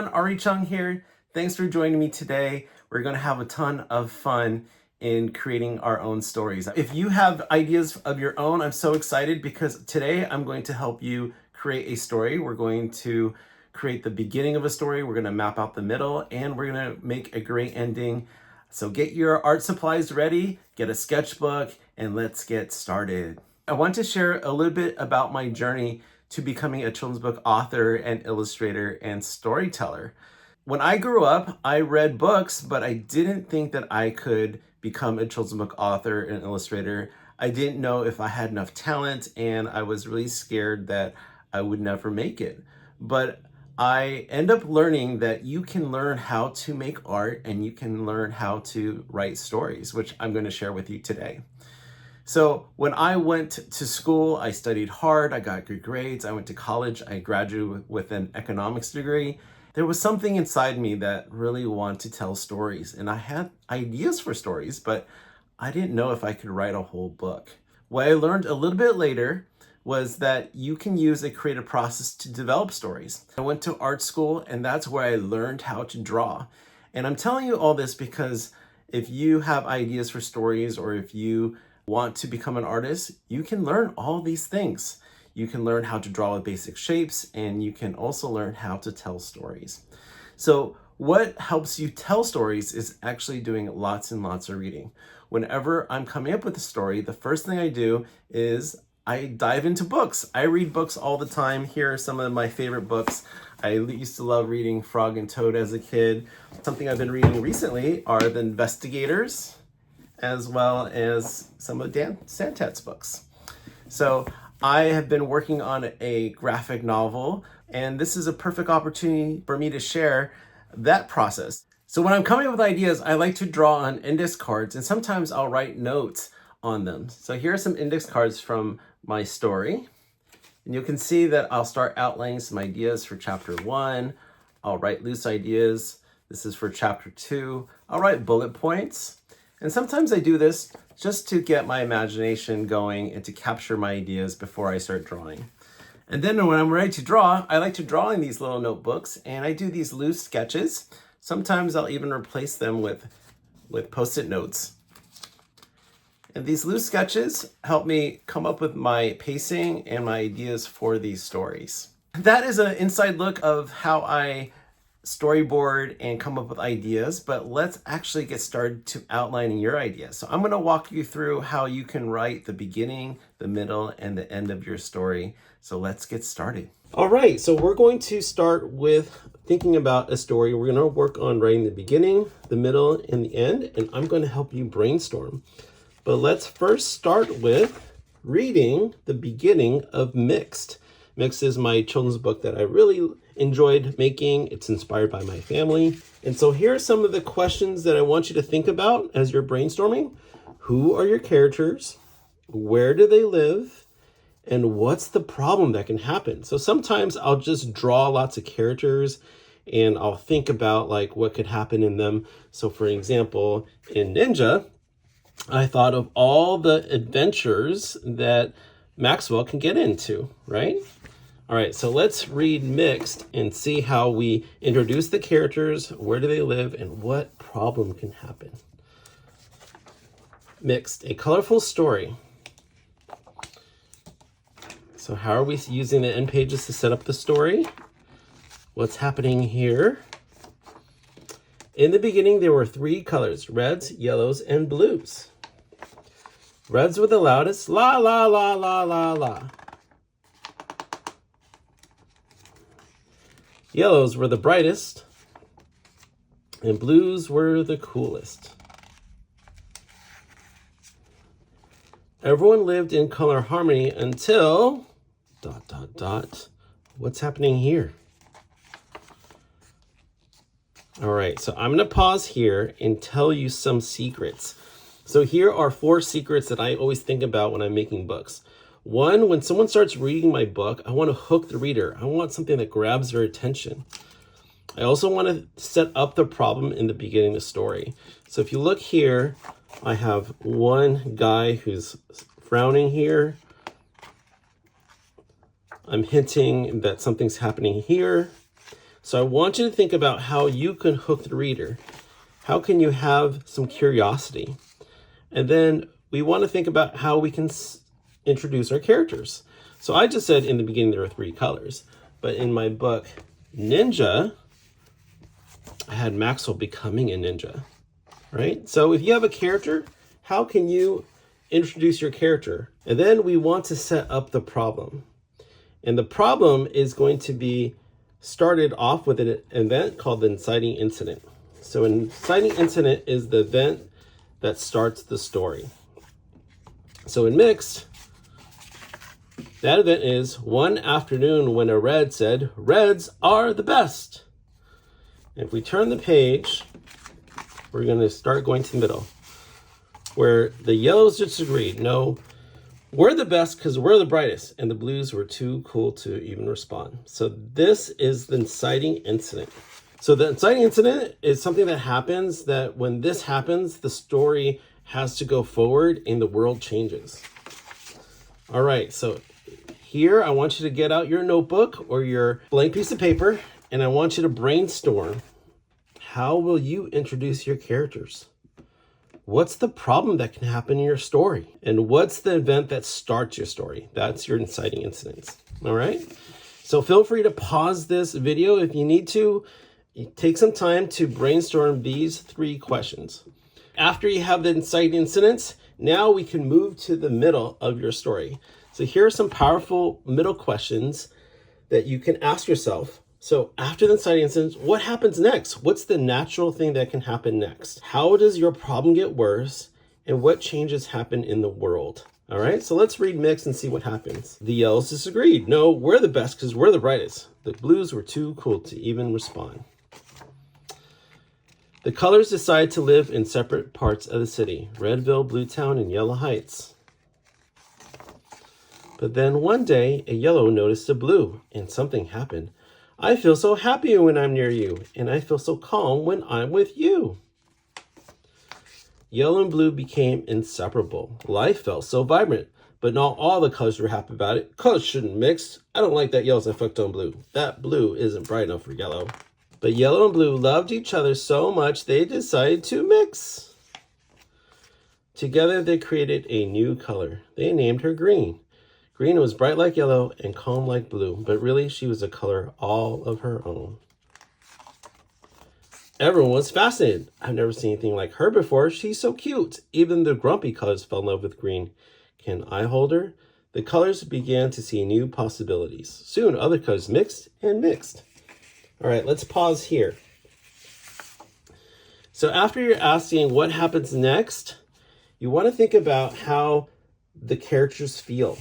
everyone, Arree Chung here. Thanks for joining me today. We're going to have a ton of fun in creating our own stories. If you have ideas of your own, I'm so excited because today I'm going to help you create a story. We're going to create the beginning of a story, we're going to map out the middle, and we're going to make a great ending. So get your art supplies ready, get a sketchbook, and let's get started. I want to share a little bit about my journey to becoming a children's book author and illustrator and storyteller. When I grew up, I read books, but I didn't think that I could become a children's book author and illustrator. I didn't know if I had enough talent, and I was really scared that I would never make it. But I end up learning that you can learn how to make art and you can learn how to write stories, which I'm going to share with you today. So when I went to school, I studied hard, I got good grades, I went to college, I graduated with an economics degree. There was something inside me that really wanted to tell stories, and I had ideas for stories, but I didn't know if I could write a whole book. What I learned a little bit later was that you can use a creative process to develop stories. I went to art school, and that's where I learned how to draw. And I'm telling you all this because if you have ideas for stories, or if you want to become an artist, you can learn all these things. You can learn how to draw with basic shapes, and you can also learn how to tell stories. So what helps you tell stories is actually doing lots and lots of reading. Whenever I'm coming up with a story, the first thing I do is I dive into books. I read books all the time. Here are some of my favorite books. I used to love reading Frog and Toad as a kid. Something I've been reading recently are The Investigators, as well as some of Dan Santat's books. So I have been working on a graphic novel, and this is a perfect opportunity for me to share that process. So when I'm coming up with ideas, I like to draw on index cards, and sometimes I'll write notes on them. So here are some index cards from my story. And you can see that I'll start outlining some ideas for chapter 1. I'll write loose ideas. This is for chapter 2. I'll write bullet points. And sometimes I do this just to get my imagination going and to capture my ideas before I start drawing. And then when I'm ready to draw, I like to draw in these little notebooks, and I do these loose sketches. Sometimes I'll even replace them with Post-it notes. And these loose sketches help me come up with my pacing and my ideas for these stories. That is an inside look of how I storyboard and come up with ideas, but let's actually get started to outlining your ideas. So I'm going to walk you through how you can write the beginning, the middle, and the end of your story. So let's get started. All right, so we're going to start with thinking about a story. We're going to work on writing the beginning, the middle, and the end, and I'm going to help you brainstorm. But let's first start with reading the beginning of Mixed. Mixed is my children's book that I really enjoyed making. It's inspired by my family. And so here are some of the questions that I want you to think about as you're brainstorming. Who are your characters? Where do they live? And what's the problem that can happen? So sometimes I'll just draw lots of characters and I'll think about like what could happen in them. So for example, in Ninja, I thought of all the adventures that Maxwell can get into, right? All right, so let's read Mixed and see how we introduce the characters, where do they live, and what problem can happen. Mixed, a colorful story. So how are we using the end pages to set up the story? What's happening here? In the beginning, there were 3 colors, reds, yellows, and blues. Reds were the loudest, la, la, la, la, la, la. Yellows were the brightest, and blues were the coolest. Everyone lived in color harmony until ... What's happening here? All right, so I'm gonna pause here and tell you some secrets. So here are 4 secrets that I always think about when I'm making books. 1, when someone starts reading my book, I want to hook the reader. I want something that grabs their attention. I also want to set up the problem in the beginning of the story. So if you look here, I have one guy who's frowning here. I'm hinting that something's happening here. So I want you to think about how you can hook the reader. How can you have some curiosity? And then we want to think about how we can introduce our characters. So I just said in the beginning there are 3 colors, but in my book, Ninja, I had Maxwell becoming a ninja, right? So if you have a character, how can you introduce your character? And then we want to set up the problem. And the problem is going to be started off with an event called the inciting incident. So an inciting incident is the event that starts the story. So in mixed, that event is one afternoon when a red said, "Reds are the best." And if we turn the page, we're going to start going to the middle, where the yellows disagreed. No, we're the best because we're the brightest, and the blues were too cool to even respond. So this is the inciting incident. So the inciting incident is something that happens that when this happens, the story has to go forward and the world changes. All right, so here I want you to get out your notebook or your blank piece of paper, and I want you to brainstorm. How will you introduce your characters? What's the problem that can happen in your story? And what's the event that starts your story? That's your inciting incidents. All right. So feel free to pause this video if you need to. Take some time to brainstorm these 3 questions. After you have the inciting incidents, now we can move to the middle of your story. So here are some powerful middle questions that you can ask yourself. So after the inciting incident, what happens next? What's the natural thing that can happen next? How does your problem get worse? And what changes happen in the world? All right, so let's read mix and see what happens. The yellows disagreed. No, we're the best because we're the brightest. The blues were too cool to even respond. The colors decided to live in separate parts of the city, Redville, Bluetown, and Yellow Heights. But then one day, a yellow noticed a blue, and something happened. I feel so happy when I'm near you, and I feel so calm when I'm with you. Yellow and blue became inseparable. Life felt so vibrant, but not all the colors were happy about it. Colors shouldn't mix. I don't like that yellow's effect on blue. That blue isn't bright enough for yellow. But yellow and blue loved each other so much they decided to mix. Together they created a new color. They named her green. Green was bright like yellow and calm like blue, but really she was a color all of her own. Everyone was fascinated. I've never seen anything like her before. She's so cute. Even the grumpy colors fell in love with green. Can I hold her? The colors began to see new possibilities. Soon other colors mixed and mixed. All right, let's pause here. So after you're asking what happens next, you want to think about how the characters feel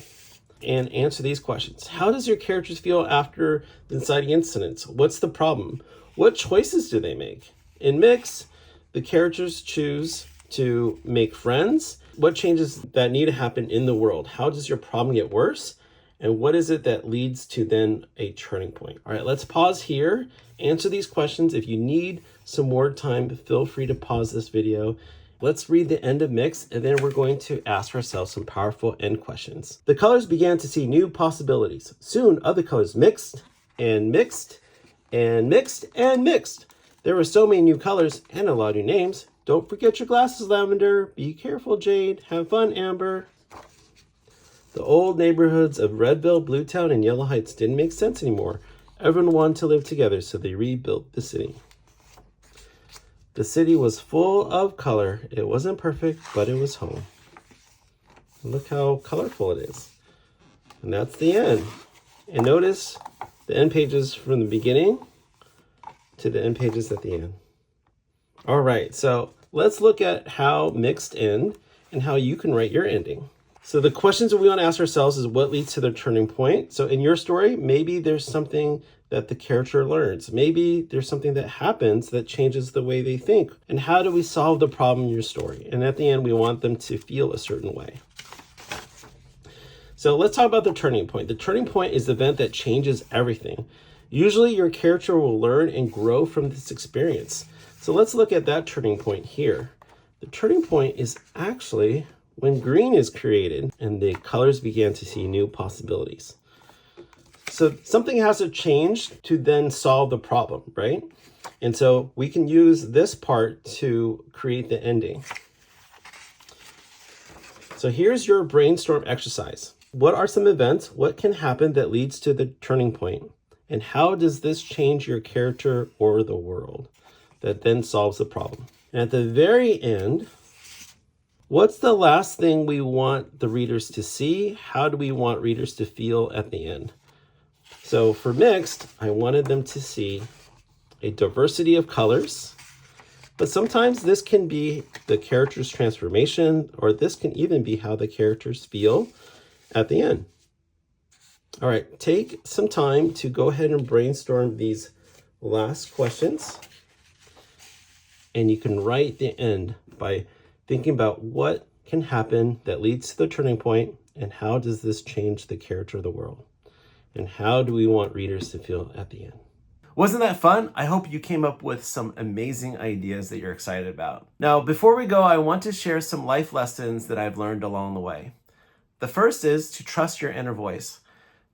and answer these questions. How does your characters feel after the inciting incidents? What's the problem? What choices do they make? In mix, the characters choose to make friends. What changes that need to happen in the world? How does your problem get worse? And what is it that leads to then a turning point? All right, let's pause here. Answer these questions. If you need some more time, feel free to pause this video. Let's read the end of mix, and then we're going to ask ourselves some powerful end questions. The colors began to see new possibilities. Soon, other colors mixed and mixed and mixed and mixed. There were so many new colors and a lot of new names. Don't forget your glasses, Lavender. Be careful, Jade. Have fun, Amber. The old neighborhoods of Redville, Bluetown, and Yellow Heights didn't make sense anymore. Everyone wanted to live together, so they rebuilt the city. The city was full of color. It wasn't perfect, but it was home. Look how colorful it is. And that's the end. And notice the end pages from the beginning to the end pages at the end. All right, so let's look at how mixed end and how you can write your ending. So the questions that we want to ask ourselves is what leads to their turning point. So in your story, maybe there's something that the character learns. Maybe there's something that happens that changes the way they think. And how do we solve the problem in your story? And at the end, we want them to feel a certain way. So let's talk about the turning point. The turning point is the event that changes everything. Usually your character will learn and grow from this experience. So let's look at that turning point here. The turning point is actually when green is created and the colors began to see new possibilities. So something has to change to then solve the problem, right? And so we can use this part to create the ending. So here's your brainstorm exercise. What are some events? What can happen that leads to the turning point? And how does this change your character or the world that then solves the problem? And at the very end, what's the last thing we want the readers to see? How do we want readers to feel at the end? So for mixed, I wanted them to see a diversity of colors, but sometimes this can be the character's transformation, or this can even be how the characters feel at the end. All right, take some time to go ahead and brainstorm these last questions, and you can write the end by thinking about what can happen that leads to the turning point, and how does this change the character of the world, and how do we want readers to feel at the end. Wasn't that fun? I hope you came up with some amazing ideas that you're excited about. Now, before we go, I want to share some life lessons that I've learned along the way. The first is to trust your inner voice.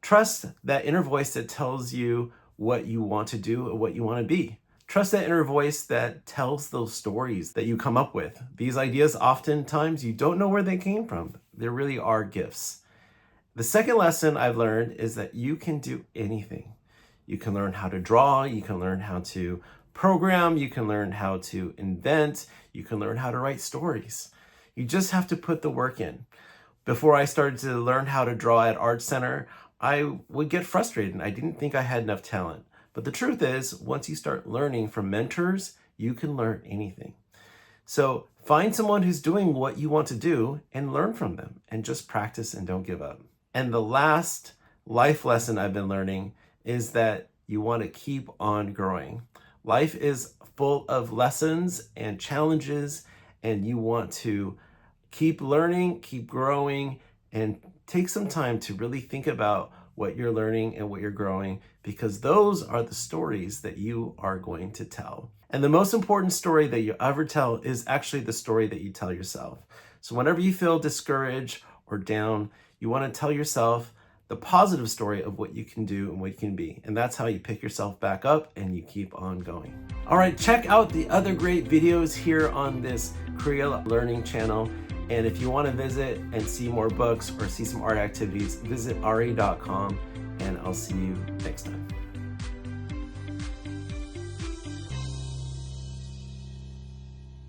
Trust that inner voice that tells you what you want to do and what you want to be. Trust that inner voice that tells those stories that you come up with. These ideas, oftentimes, you don't know where they came from. They really are gifts. The second lesson I've learned is that you can do anything. You can learn how to draw, you can learn how to program, you can learn how to invent, you can learn how to write stories. You just have to put the work in. Before I started to learn how to draw at Art Center, I would get frustrated and I didn't think I had enough talent. But the truth is, once you start learning from mentors, you can learn anything. So find someone who's doing what you want to do and learn from them, and just practice and don't give up. And the last life lesson I've been learning is that you want to keep on growing. Life is full of lessons and challenges, and you want to keep learning, keep growing, and take some time to really think about what you're learning and what you're growing, because those are the stories that you are going to tell. And the most important story that you ever tell is actually the story that you tell yourself. So whenever you feel discouraged or down, you want to tell yourself the positive story of what you can do and what you can be. And that's how you pick yourself back up and you keep on going. All right, check out the other great videos here on this Crayola Learning channel. And if you want to visit and see more books or see some art activities, visit arree.com, and I'll see you next time.